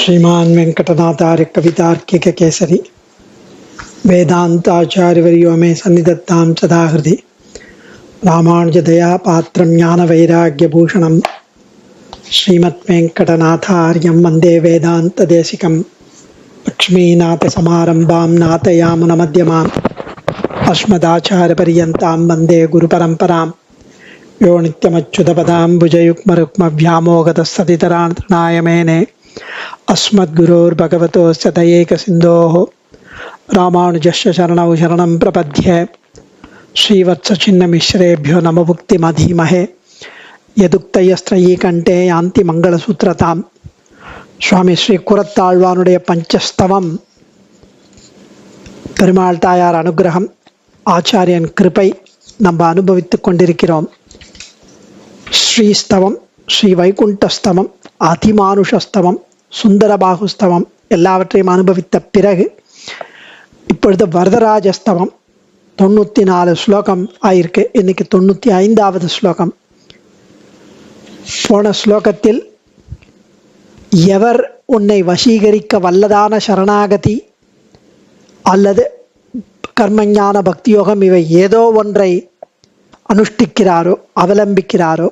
श्रीमान वेंकटनाथार्य कवितार्किक केसरी वेदांताचार्यवर्यो मे सन्निधत्तां सदा हृदि रामानुजदया पात्रं ज्ञानवैराग्यभूषणं श्रीमद्वेंकटनाथार्यं वन्दे वेदान्तदेशिकं लक्ष्मीनाथसमारम्भां नाथयामुनमध्यमाम् अस्मदाचार्यपर्यन्तां वन्दे गुरुपरम्परां यो नित्यमच्युतपदाम्बुजयुग्मरुक्मव्यामोगतस्तदितरान् तृणाय मेने अस्मद्गुरोर्भगवतोस्य दयैकसिन्धोः रामानुजस्य शरणौ शरणं प्रपद्ये श्रीवत्सचिन्नमिश्रेभ्यो नमोमुक्तिमधीमहे यदुक्तयस्त्रयी कंठे यान्ति मंगलसूत्रताम् சுவாமி ஸ்ரீ குரத்தாழ்வானுடைய பஞ்சஸ்தவம், பெருமாள் தாயார் அனுகிரகம், ஆச்சாரியன் கிருபை நம்ம அனுபவித்துக் கொண்டிருக்கிறோம். ஸ்ரீஸ்தவம், ஸ்ரீ வைகுண்டஸ்தவம், அதிமானுஷஸ்தவம், சுந்தரபாகுஸ்தவம் எல்லாவற்றையும் அனுபவித்த பிறகு இப்பொழுது வரதராஜஸ்தவம் 94 ஸ்லோகம் ஆயிருக்கு. இன்னைக்கு 95வது ஸ்லோகம். போன ஸ்லோகத்தில் எவர் உன்னை வசீகரிக்க வல்லதான சரணாகதி அல்லது கர்மஞான பக்தியோகம் இவை ஏதோ ஒன்றை அனுஷ்டிக்கிறாரோ அவலம்பிக்கிறாரோ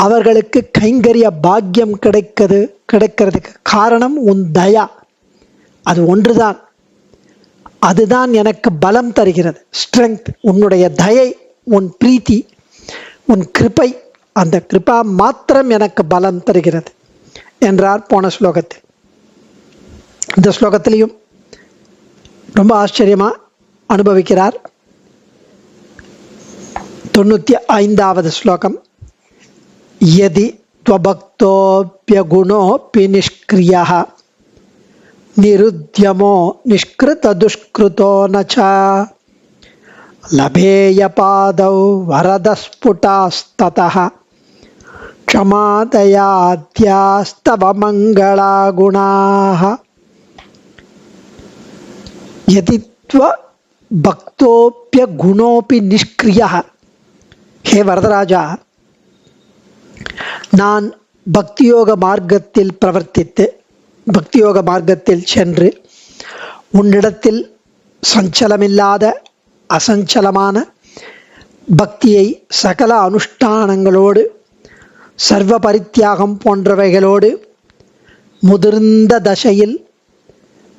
அவர்களுக்கு கைங்கரிய பாக்கியம் கிடைக்கிறதுக்கு காரணம் உன் தயா. அது ஒன்றுதான். அதுதான் எனக்கு பலம் தருகிறது, ஸ்ட்ரெங்க். உன்னுடைய தயை, உன் பிரீத்தி, உன் கிருபை, அந்த கிருபா மாத்திரம் எனக்கு பலம் தருகிறது என்றார் போன ஸ்லோகத்தில். இந்த ஸ்லோகத்திலையும் ரொம்ப ஆச்சரியமா அனுபவிக்கிறார். 95வது ஸ்லோகம். யதி த்வபக்தோப்யகுணோபி நிஷ்க்ரியः நிருத்யமோ நிஷ்கிருத துஷ்கிருதோ நச லபேய பாதௌ வரதஸ்புடாஸ்ததः க்ஷமாதயாத்யாஸ்தவ மங்களா குணாः. யதி த்வபக்தோப்யகுணோபி நிஷ்க்ரியः. ஹே வரதராஜா, நான் பக்தியோக மார்க்கத்தில் பிரவர்த்தித்து பக்தியோக மார்க்கத்தில் சென்று உன்னிடத்தில் சஞ்சலமில்லாத அசஞ்சலமான பக்தியை சகல அனுஷ்டானங்களோடு சர்வ பரித்தியாகம் போன்றவைகளோடு முதிர்ந்த தசையில்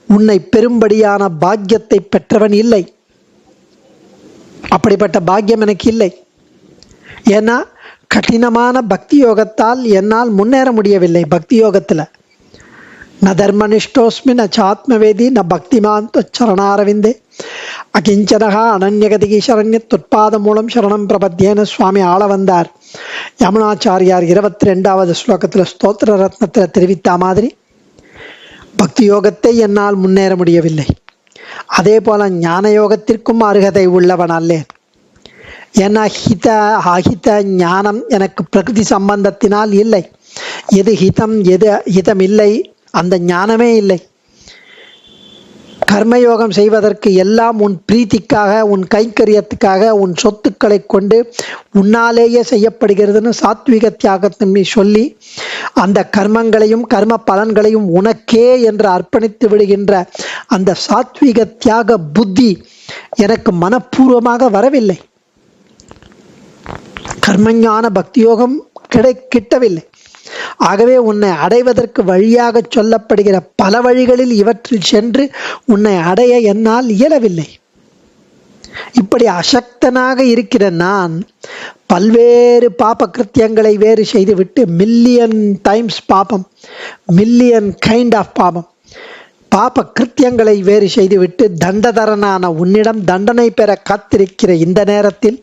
உன்னை பெரும்படியான பாக்கியத்தை பெற்றவன் இல்லை. அப்படிப்பட்ட பாக்கியம் எனக்கு இல்லை. ஏன்னா கடினமான பக்தி யோகத்தால் என்னால் முன்னேற முடியவில்லை. பக்தி யோகத்தில் ந தர்மனிஷ்டோஸ்மி ந சாத்மவேதி ந பக்திமான் சரணாரவிந்தே அகிஞ்சனகா அனன்யகதிகி சரண்ய துட்பாத மூலம் சரணம் பிரபத்தியேன சுவாமி ஆள வந்தார். யமுனாச்சாரியார் 22வது ஸ்லோகத்தில் ஸ்தோத்திர ரத்னத்தில் தெரிவித்த மாதிரி பக்தி யோகத்தை என்னால் முன்னேற முடியவில்லை. அதே போல ஞான யோகத்திற்கும் அருகதை உள்ளவன் அல்லேன். ஏன்னா அஹித ஞானம் எனக்கு பிரகிருதி சம்பந்தத்தினால் இல்லை. எது ஹிதம் எது ஹிதம் இல்லை, அந்த ஞானமே இல்லை. கர்மயோகம் செய்வதற்கு எல்லாம் உன் பிரீத்திக்காக, உன் கைங்கரியத்துக்காக, உன் சொத்துக்களை கொண்டு உன்னாலேயே செய்யப்படுகிறதுன்னு சாத்விக தியாகத்தை சொல்லி அந்த கர்மங்களையும் கர்ம பலன்களையும் உனக்கே என்று அர்ப்பணித்து விடுகின்ற அந்த சாத்விக தியாக புத்தி எனக்கு மனப்பூர்வமாக வரவில்லை. கர்மஞான பக்தியோகம் கிட்டவில்லை. ஆகவே உன்னை அடைவதற்கு வழியாக சொல்லப்படுகிற பல வழிகளில் இவற்றில் சென்று உன்னை அடைய என்னால் இயலவில்லை. இப்படி அசக்தனாக இருக்கிற நான் பல்வேறு பாப கிருத்தியங்களை வேறு செய்துவிட்டு மில்லியன் டைம்ஸ் பாபம், மில்லியன் கைண்ட் ஆஃப் பாபம், பாப கிருத்தியங்களை வேறு செய்துவிட்டு தண்டதரனான உன்னிடம் தண்டனை பெற காத்திருக்கிற இந்த நேரத்தில்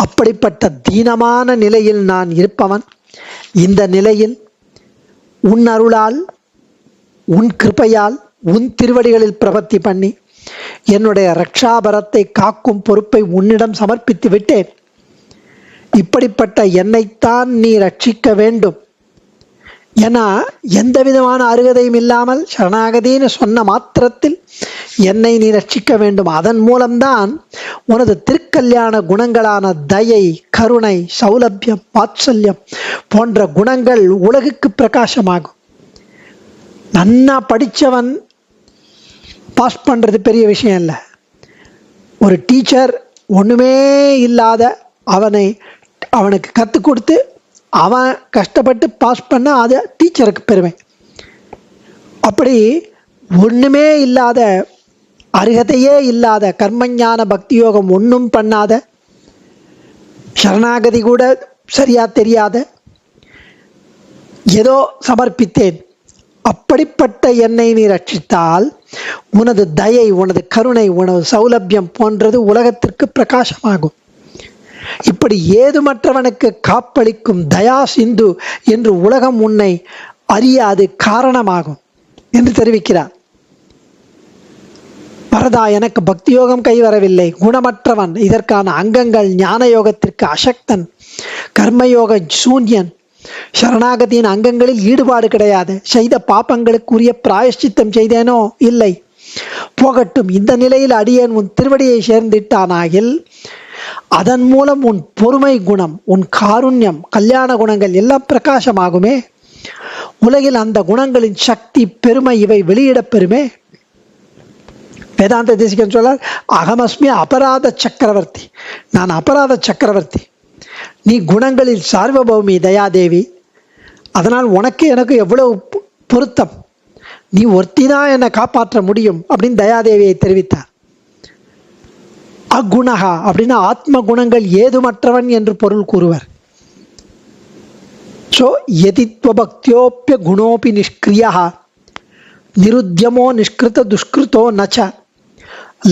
அப்படிப்பட்ட தீனமான நிலையில் நான் இருப்பவன். இந்த நிலையில் உன் அருளால், உன் கிருபையால், உன் திருவடிகளில் பிரபத்தி பண்ணி என்னுடைய ரக்ஷாபரத்தை காக்கும் பொறுப்பை உன்னிடம் சமர்ப்பித்து விட்டேன். இப்படிப்பட்ட என்னைத்தான் நீ ரட்சிக்க வேண்டும். ஏன்னா எந்த விதமான அருகதையும் இல்லாமல் சரணாகதின்னு சொன்ன மாத்திரத்தில் என்னை நீ ரட்சிக்க வேண்டும். அதன் மூலம்தான் உனது திருக்கல்யாண குணங்களான தயை, கருணை, சௌலபியம், வாத்சல்யம் போன்ற குணங்கள் உலகுக்கு பிரகாசமாகும். நன்னா படித்தவன் பாஸ் பண்ணுறது பெரிய விஷயம் இல்லை. ஒரு டீச்சர் ஒன்றுமே இல்லாத அவனுக்கு கற்றுக் கொடுத்து அவன் கஷ்டப்பட்டு பாஸ் பண்ண அது டீச்சருக்கு பெருமை. அப்படி ஒன்றுமே இல்லாத, அருகதையே இல்லாத, கர்மஞான பக்தி யோகம் ஒன்றும் பண்ணாத, சரணாகதி கூட சரியா தெரியாத, ஏதோ சமர்ப்பித்தேன், அப்படிப்பட்ட என்னை நீ ரட்சித்தால் உனது தயை, உனது கருணை, உனது சௌலபியம் போன்றது உலகத்திற்கு பிரகாசமாகும். இப்படி ஏதுமற்றவனுக்கு காப்பளிக்கும் தயா சிந்து என்று உலகம் உன்னை அறியாது காரணமாகும் என்று தெரிவிக்கிறார். வரதா, எனக்கு பக்தி யோகம் கைவரவில்லை, குணமற்றவன், இதற்கான அங்கங்கள் ஞான யோகத்திற்கு அசக்தன், கர்மயோக சூன்யன், சரணாகதியின் அங்கங்களில் ஈடுபாடு கிடையாது, செய்த பாப்பங்களுக்குரிய பிராயஷ்சித்தம் செய்தேனோ இல்லை, போகட்டும், இந்த நிலையில் அடியேன் உன் திருவடியை சேர்ந்திட்டானாகில் அதன் மூலம் உன் பொறுமை குணம், உன் காருண்யம், கல்யாண குணங்கள் எல்லாம் பிரகாசமாகுமே. உலகில் அந்த குணங்களின் சக்தி, பெருமை இவை வெளியிடப் பெறுமே. வேதாந்த தேசிகன் சொல்றார், அகமஸ்மி அபராத சக்கரவர்த்தி, நான் அபராத சக்கரவர்த்தி, நீ குணங்களில் சார்வபௌமி தயாதேவி, அதனால் உனக்கு எனக்கு எவ்வளவு பொருத்தம், நீ ஒருத்திதான் என்னை காப்பாற்ற முடியும் அப்படின்னு தயாதேவியை தெரிவித்தார். அகுணகா அப்படின்னா ஆத்ம குணங்கள் ஏதுமற்றவன் என்று பொருள் கூறுவர். ஸோ யதித்வபக்தியோப்பிய குணோபி நிஷ்கிரியா நிருத்யமோ நிஷ்கிருத துஷ்கிருதோ நச்ச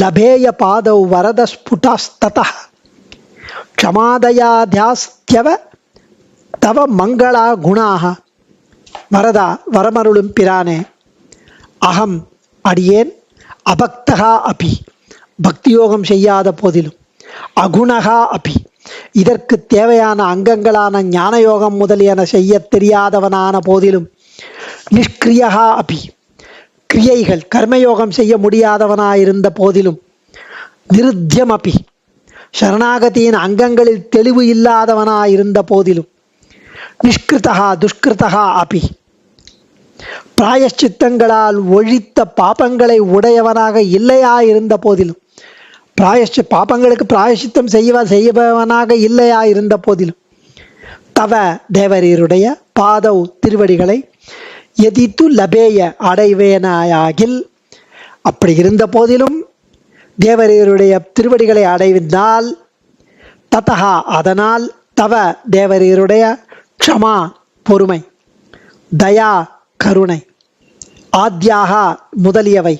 லபேய பாதௌ வரத ஸ்புடாஸ்ததா க்ஷமாதயாத்யாஸ்த்யவ தவ மங்களா குணாக. வரதா, வரமருளும் பிரானே, அகம் அடியேன், அபக்தகா அபி பக்தியோகம் செய்யாத போதிலும், அகுணகா அபி இதற்கு தேவையான அங்கங்களான ஞானயோகம் முதலியன செய்ய தெரியாதவனான போதிலும், நிஷ்கிரியகா அபி கிரியைகள் கர்மயோகம் செய்ய முடியாதவனாயிருந்த போதிலும், நிருத்தியம் அபி சரணாகதியின் அங்கங்களில் தெளிவு இல்லாதவனாயிருந்த போதிலும், நிஷ்கிருதகா துஷ்கிருதகா அபி பிராயஷ்சித்தங்களால் ஒழித்த பாபங்களை உடையவனாக இல்லையா இருந்த போதிலும், பாபங்களுக்கு பிராயஷ்சித்தம் செய்பவனாக இல்லையா இருந்த போதிலும், தவ தேவரீருடைய பாதௌ திருவடிகளை எதித்து லபேய அடைவேனாயாகில் அப்படி இருந்த போதிலும் தேவரீருடைய திருவடிகளை அடைந்தால், ததா அதனால், தவ தேவரீருடைய க்ஷமா பொறுமை, தயா கருணை, ஆத்யாக முதலியவை,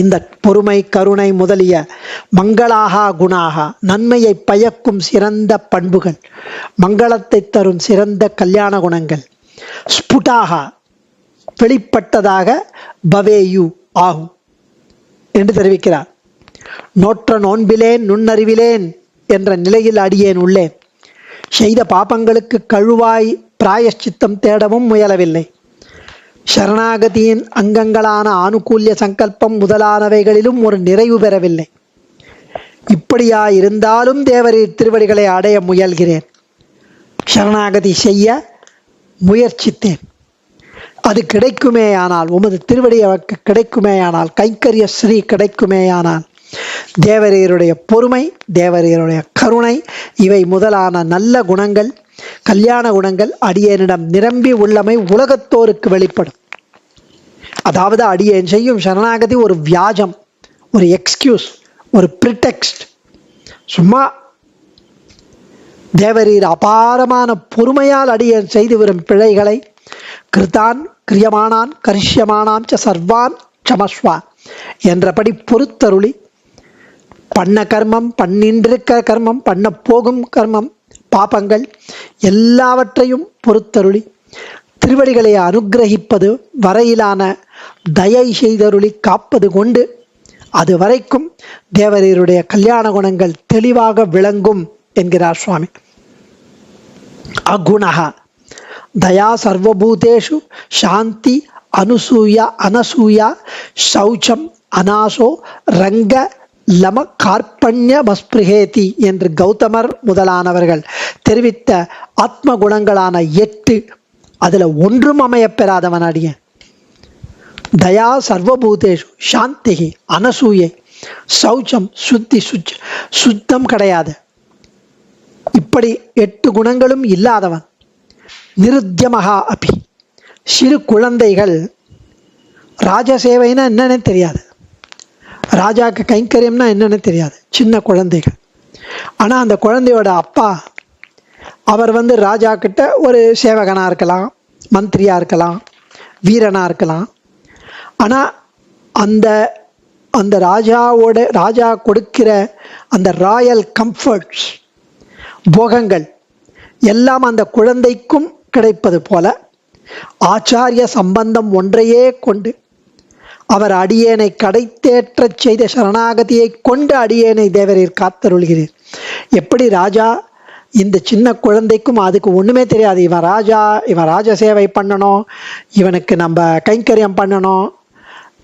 இந்த பொறுமை கருணை முதலிய மங்களாக குணாக நன்மையை பயக்கும் சிறந்த பண்புகள், மங்களத்தை தரும் சிறந்த கல்யாண குணங்கள், ஸ்புட்டாக வெளிப்பட்டதாக பவேயு ஆகும் என்று தெரிவிக்கிறார். நோற்ற நோன்பிலேன் நுண்ணறிவிலேன் என்ற நிலையில் அடியேன் உள்ளேன். செய்த பாபங்களுக்கு கழுவாய் பிராயஷ்சித்தம் தேடவும் முயலவில்லை. சரணாகதியின் அங்கங்களான ஆனுகூல்ய சங்கல்பம் முதலானவைகளிலும் ஒரு நிறைவு பெறவில்லை. இப்படியா இருந்தாலும் தேவரீர் திருவடிகளை அடைய முயல்கிறேன். சரணாகதி செய்ய முயற்சித்தேன். அது கிடைக்குமேயானால், உமது திருவடி அவருக்கு கிடைக்குமேயானால், கைங்கரிய ஸ்ரீ கிடைக்குமேயானால், தேவரீருடைய பொறுமை, தேவரீருடைய கருணை இவை முதலான நல்ல குணங்கள், கல்யாண குணங்கள் அடியேனிடம் நிரம்பி உள்ளமை உலகத்தோருக்கு வெளிப்படும். அதாவது அடியேன் செய்யும் சரணாகதி ஒரு வியாஜம், ஒரு எக்ஸ்கியூஸ், ஒரு ப்ரிடெக்ஸ்ட். சும்மா தேவரீர் அபாரமான பொறுமையால் அடியேன் செய்து வரும் பிழைகளை கிருதான் கிரியமானான் கரிஷ்யமானாம் ச சர்வான் க்ஷமஸ்வா என்றபடி பொறுத்தருளி, பண்ண கர்மம், பண்ணின்றிருக்க கர்மம், பண்ண போகும் கர்மம், பாபங்கள் எல்லாவற்றையும் பொறுத்தருளி திருவடிகளை அனுகிரகிப்பது வரையிலான தயை செய்தருளி காப்பது கொண்டு அது வரைக்கும் தேவரீருடைய கல்யாண குணங்கள் தெளிவாக விளங்கும் என்கிறார் சுவாமி. அகுணஹா தயா சர்வபூதேஷு சாந்தி அனுசூயா அனசூயா சௌச்சம் அநாசோ ரங்க லம கார்பண்ய மஸ்பிருகேதி என்று கௌதமர் முதலானவர்கள் தெரிவித்த ஆத்ம குணங்களான 8 அதில் ஒன்றும் அமைய பெறாதவன் அடியேன். தயா சர்வபூதேஷு, சாந்தி, அனசூயை, சௌச்சம், சுத்தம் கிடையாது. இப்படி 8 குணங்களும் இல்லாதவன். நிருத்தியமகா அபி, சிறு குழந்தைகள் ராஜசேவைன்னா என்னன்னு தெரியாது, ராஜாக்கு கைங்கரியம்னா என்னன்னு தெரியாது, சின்ன குழந்தைகள். ஆனால் அந்த குழந்தையோட அப்பா அவர் ராஜா கிட்ட ஒரு சேவகனாக இருக்கலாம், மந்திரியாக இருக்கலாம், வீரனாக இருக்கலாம். ஆனால் அந்த அந்த ராஜா கொடுக்கிற அந்த ராயல் கம்ஃபர்ட்ஸ், போகங்கள் எல்லாம் அந்த குழந்தைக்கும் கிடைப்பது போல ஆச்சாரிய சம்பந்தம் ஒன்றையே கொண்டு அவர் அடியேனை கடைத்தேற்றச் செய்த சரணாகதியை கொண்டு அடியேனை தேவரீர் காத்தருள்கிறீர். எப்படி ராஜா இந்த சின்ன குழந்தைக்கும் அதுக்கு ஒன்றுமே தெரியாது, இவன் ராஜ சேவை பண்ணணும், இவனுக்கு நம்ம கைங்கரியம் பண்ணணும்,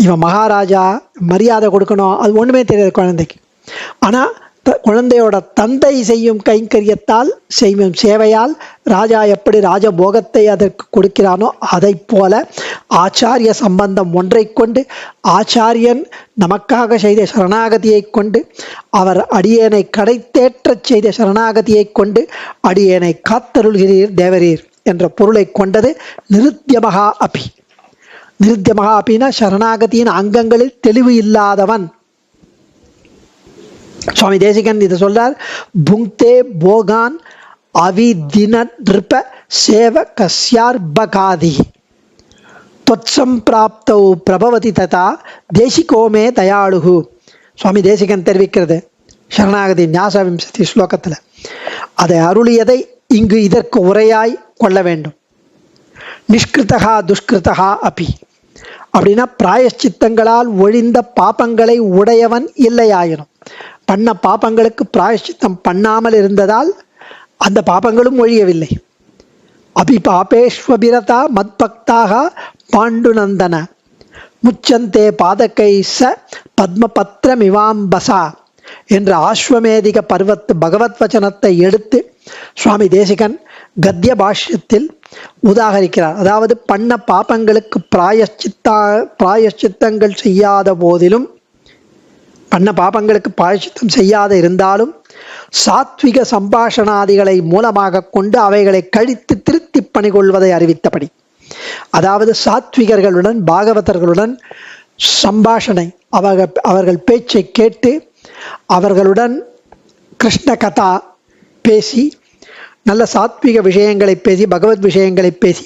இவன் மகாராஜா மரியாதை கொடுக்கணும், அது ஒன்றுமே தெரியாது குழந்தைக்கு. ஆனால் குழந்தையோட தந்தை செய்யும் கைங்கரியத்தால் செய்யும் சேவையால் ராஜா எப்படி ராஜபோகத்தை அதற்கு கொடுக்கிறானோ அதை போல ஆச்சாரிய சம்பந்தம் ஒன்றை கொண்டு ஆச்சாரியன் நமக்காக செய்த சரணாகதியை கொண்டு அவர் அடியேனை கடைத்தேற்றச் செய்த சரணாகதியை கொண்டு அடியேனை காத்தருள்கிறீர் தேவரீர் என்ற பொருளை கொண்டது நிருத்தியமகா அபி. நிருத்தியமகா அபின்னா சரணாகதியின் அங்கங்களில் தெளிவு இல்லாதவன். சுவாமி தேசிகன் இதை சொல்றார். புங்தே போகான் அவிதினர்ப சேவ கஸ்யார்பகாதி தொத்சம்பிராப்தௌ பிரபவதி ததா தேசிகோமே தயாளுகு. சுவாமி தேசிகன் தெரிவிக்கிறது சரணாகதி ஞாசவிம்சதி ஸ்லோகத்தில். அதை அருளியதை இங்கு இதற்கு உரையாய் கொள்ள வேண்டும். நிஷ்கிருதகா துஷ்கிருதகா அபி அப்படின்னா பிராயஷ்சித்தங்களால் ஒழிந்த பாபங்களை உடையவன் இல்லையாயினும், பண்ண பாபங்களுக்கு பிராயஷ்சித்தம் பண்ணாமல் இருந்ததால் அந்த பாபங்களும் ஒழியவில்லை. அபி பாபேஸ்வபிரதா மத்பக்தாக பாண்டுநந்தன முச்சந்தே பாதகை ச பத்மபத்ரமிவாம்பசா என்ற ஆஸ்வமேதிக பர்வத்து பகவத் வச்சனத்தை எடுத்து சுவாமி தேசிகன் கத்திய பாஷ்யத்தில் உதாகரிக்கிறார். அதாவது பண்ண பாபங்களுக்கு பிராயஷ்சித்தங்கள் செய்யாத போதிலும், பண்ண பாபங்களுக்கு பிராயஷ்சித்தம் செய்யாத இருந்தாலும் சாத்விக சம்பாஷணாதிகளை மூலமாக கொண்டு அவைகளை கழித்து திருத்தி பணிகொள்வதை அறிவித்தபடி, அதாவது சாத்விகர்களுடன் பாகவதர்களுடன் சம்பாஷணை, அவர்கள் பேச்சை கேட்டு அவர்களுடன் கிருஷ்ண கதா பேசி நல்ல சாத்விக விஷயங்களை பேசி பகவத் விஷயங்களை பேசி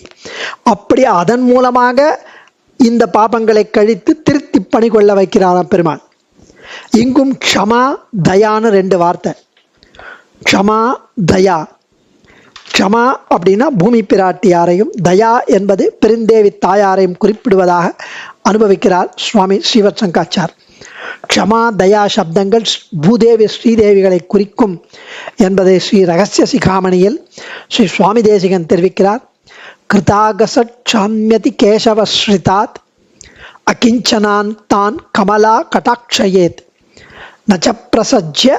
அப்படி அதன் மூலமாக இந்த பாபங்களை கழித்து திருத்தி பணி கொள்ள வைக்கிறாராம் பெருமாள். இங்கும் க்ஷமா தயான்னு 2 வார்த்தை. க்ஷமா தயா. க்ஷமா அப்படின்னா பூமி பிராட்டியாரையும், தயா என்பது பெருந்தேவி தாயாரையும் குறிப்பிடுவதாக அனுபவிக்கிறார் சுவாமி ஸ்ரீவத் சங்காச்சார். க்ஷமா தயா சப்தங்கள் பூதேவி ஸ்ரீதேவிகளை குறிக்கும் என்பதை ஸ்ரீ ரகசிய சிகாமணியில் ஸ்ரீ சுவாமி தேசிகன் தெரிவிக்கிறார். கிருதாகசட் சாமியதி கேசவஸ்ரிதாத் அகிஞ்சனான் தான் கமலா கடாட்சயேத் நச்ச பிரசஜ்ய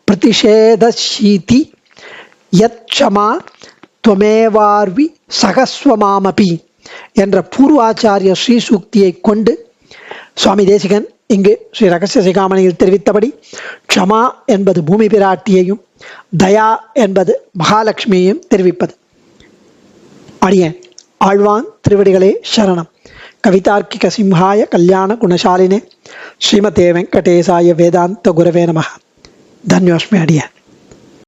பிரதிஷேதீதி யத் க்ஷமா துவமேவார்வி சகஸ்வமாமபி என்ற பூர்வாச்சாரிய ஸ்ரீசூக்தியை கொண்டு சுவாமி தேசிகன் இங்கு ஸ்ரீ ரகசிய சிகாமணியில் தெரிவித்தபடி க்ஷமா என்பது பூமி பிராட்டியையும் தயா என்பது மகாலட்சுமியையும் தெரிவிப்பது. அடியேன் ஆழ்வான் திருவடிகளே சரணம். கவிதார்க்கிக சிம்ஹாய கல்யாண குணசாலினே ஸ்ரீமதே வெங்கடேசாய வேதாந்த குரவே நமः. தன்யோஸ்மி அடியேன்.